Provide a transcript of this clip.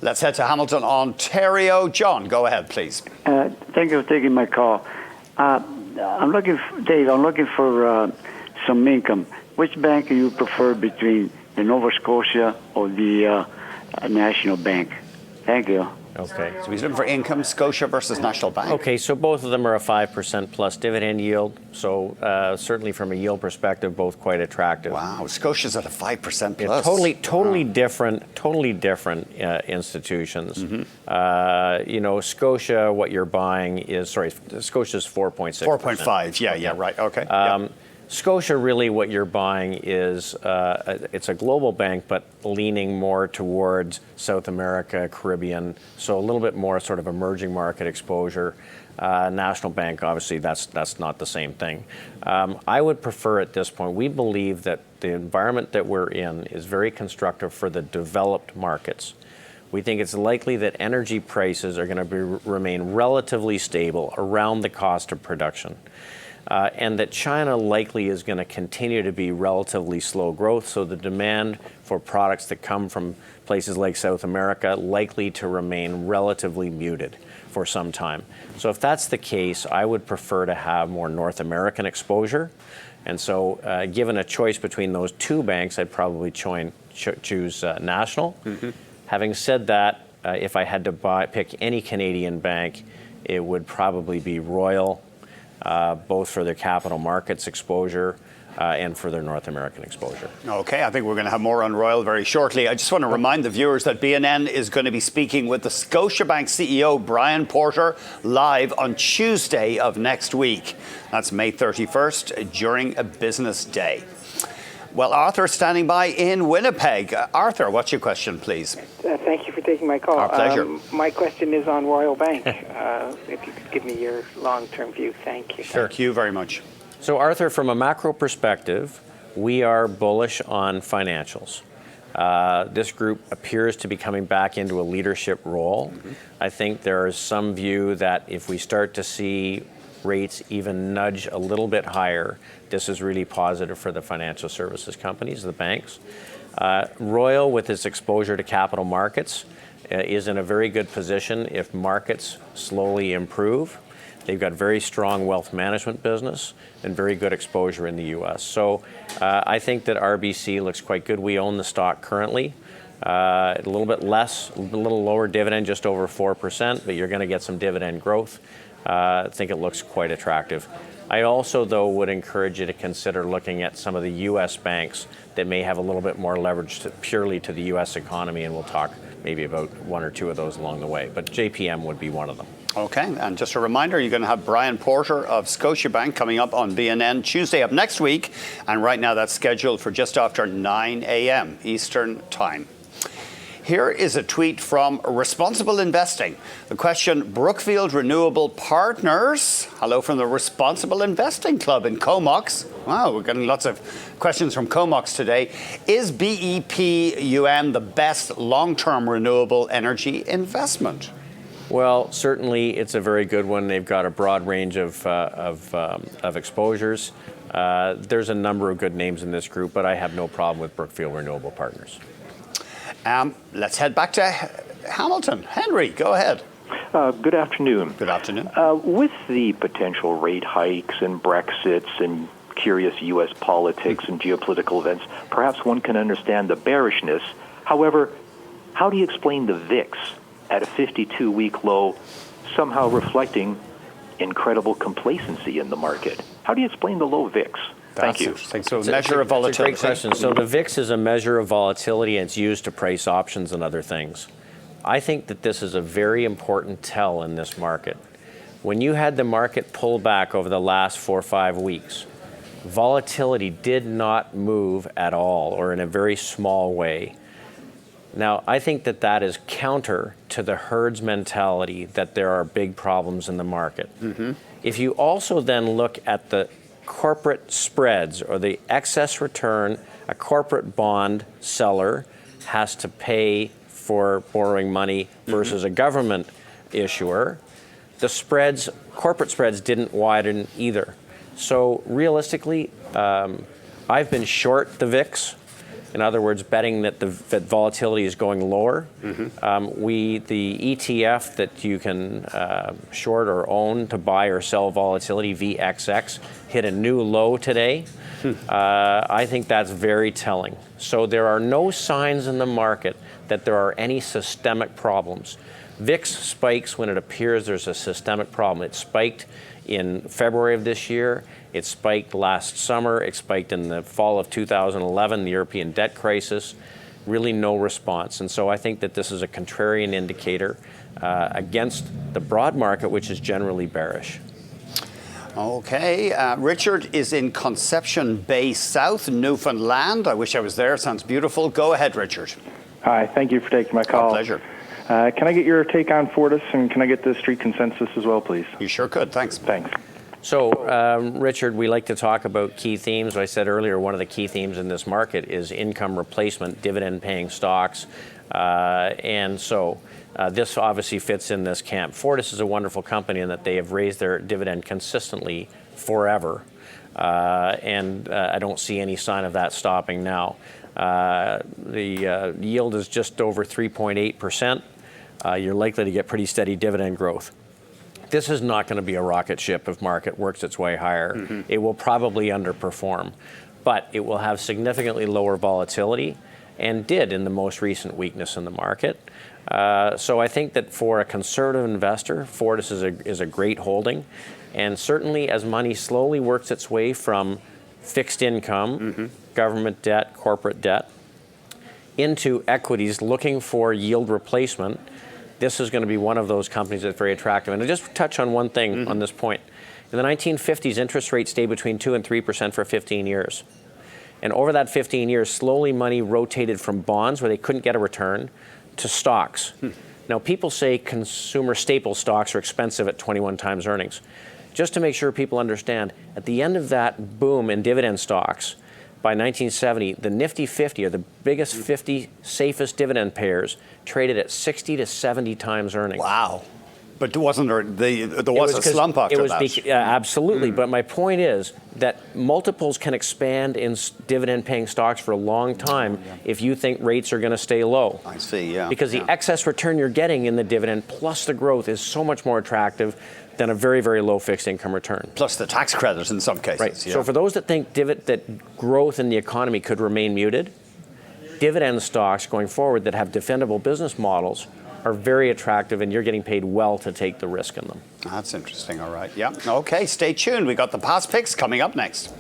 Let's head to Hamilton, Ontario. John, go ahead, please. Thank you for taking my call. I'm looking for some income. Which bank do you prefer between the Nova Scotia or the National Bank? Thank you. Okay. So he's looking for income, Scotia versus National Bank. Okay, so both of them are a 5% plus dividend yield. So certainly from a yield perspective, both quite attractive. Wow, Scotia's at a 5% plus. Yeah, totally different institutions. Mm-hmm. Scotia, what you're buying is, Scotia's 4.6%. 4.5, yeah, right, okay. Scotia, really what you're buying is, it's a global bank, but leaning more towards South America, Caribbean, so a little bit more sort of emerging market exposure. National Bank, obviously, that's not the same thing. I would prefer at this point, we believe that the environment that we're in is very constructive for the developed markets. We think it's likely that energy prices are going to remain relatively stable around the cost of production. And that China likely is going to continue to be relatively slow growth, so the demand for products that come from places like South America likely to remain relatively muted for some time. So if that's the case, I would prefer to have more North American exposure. And so given a choice between those two banks, I'd probably choose National. Mm-hmm. Having said that, if I had to pick any Canadian bank, it would probably be Royal, both for their capital markets exposure and for their North American exposure. Okay, I think we're going to have more on Royal very shortly. I just want to remind the viewers that BNN is going to be speaking with the Scotiabank CEO, Brian Porter, live on Tuesday of next week. That's May 31st, during a business day. Well, Arthur standing by in Winnipeg. Arthur, what's your question, please? Thank you for taking my call. Our pleasure. My question is on Royal Bank. If you could give me your long-term view, thank you. Sure. Thank you very much. So, Arthur, from a macro perspective, we are bullish on financials. This group appears to be coming back into a leadership role. Mm-hmm. I think there is some view that if we start to see rates even nudge a little bit higher, this is really positive for the financial services companies, the banks. Royal, with its exposure to capital markets, is in a very good position if markets slowly improve. They've got very strong wealth management business and very good exposure in the U.S. So I think that RBC looks quite good. We own the stock currently. A little bit less, a little lower dividend, just over 4%, but you're going to get some dividend growth. I think it looks quite attractive. I also, though, would encourage you to consider looking at some of the U.S. banks that may have a little bit more leverage purely to the U.S. economy, and we'll talk maybe about one or two of those along the way. But JPM would be one of them. Okay, and just a reminder, you're going to have Brian Porter of Scotiabank coming up on BNN Tuesday of next week, and right now that's scheduled for just after 9 a.m. Eastern Time. Here is a tweet from Responsible Investing. The question, Brookfield Renewable Partners. Hello from the Responsible Investing Club in Comox. Wow, we're getting lots of questions from Comox today. Is BEP-UM the best long-term renewable energy investment? Well, certainly it's a very good one. They've got a broad range of exposures. There's a number of good names in this group, but I have no problem with Brookfield Renewable Partners. Let's head back to Hamilton. Henry, go ahead. Good afternoon. Good afternoon. With the potential rate hikes and Brexits and curious U.S. politics and geopolitical events, perhaps one can understand the bearishness. However, how do you explain the VIX at a 52-week low, somehow reflecting incredible complacency in the market? How do you explain the low VIX? Thank you. So measure of volatility. That's a great question. So the VIX is a measure of volatility, and it's used to price options and other things. I think that this is a very important tell in this market. When you had the market pull back over the last 4 or 5 weeks, volatility did not move at all, or in a very small way. Now, I think that that is counter to the herd's mentality that there are big problems in the market. Mm-hmm. If you also then look at the corporate spreads, or the excess return a corporate bond seller has to pay for borrowing money versus a government issuer, the spreads, corporate spreads, didn't widen either. So realistically, I've been short the VIX. In other words, betting that that volatility is going lower. The ETF that you can short or own to buy or sell volatility, VXX, hit a new low today. I think that's very telling. So there are no signs in the market that there are any systemic problems. VIX spikes when it appears there's a systemic problem. It spiked in February of this year. It spiked last summer. It spiked in the fall of 2011, the European debt crisis. Really no response. And so I think that this is a contrarian indicator against the broad market, which is generally bearish. Okay, Richard is in Conception Bay South, Newfoundland. I wish I was there. Sounds beautiful. Go ahead, Richard. Hi, thank you for taking my call. My pleasure. Can I get your take on Fortis, and can I get the street consensus as well, please? You sure could. Thanks. Thanks. So, Richard, we like to talk about key themes. I said earlier, one of the key themes in this market is income replacement, dividend-paying stocks. And so this obviously fits in this camp. Fortis is a wonderful company in that they have raised their dividend consistently forever. And I don't see any sign of that stopping now. The yield is just over 3.8%. You're likely to get pretty steady dividend growth. This is not going to be a rocket ship if market works its way higher. It will probably underperform, but it will have significantly lower volatility and did in the most recent weakness in the market. So I think that for a conservative investor, Fortis is a great holding. And certainly as money slowly works its way from fixed income, government debt, corporate debt, into equities looking for yield replacement, this is going to be one of those companies that's very attractive. And to just touch on one thing on this point. In the 1950s, interest rates stayed between 2 and 3% for 15 years. And over that 15 years, slowly money rotated from bonds, where they couldn't get a return, to stocks. Now, people say consumer staple stocks are expensive at 21 times earnings. Just to make sure people understand, at the end of that boom in dividend stocks, by 1970, the Nifty 50, or the biggest 50 safest dividend payers, traded at 60 to 70 times earnings. Wow. But wasn't there was a slump after that? Absolutely. But my point is that multiples can expand in dividend-paying stocks for a long time if you think rates are going to stay low. I see, yeah. Because the excess return you're getting in the dividend plus the growth is so much more attractive than a very, very low fixed income return. Plus the tax credit in some cases. Right. Yeah. So for those that think that growth in the economy could remain muted, dividend stocks going forward that have defendable business models are very attractive, and you're getting paid well to take the risk in them. That's interesting. All right. Yeah. Okay. Stay tuned. We got the past picks coming up next.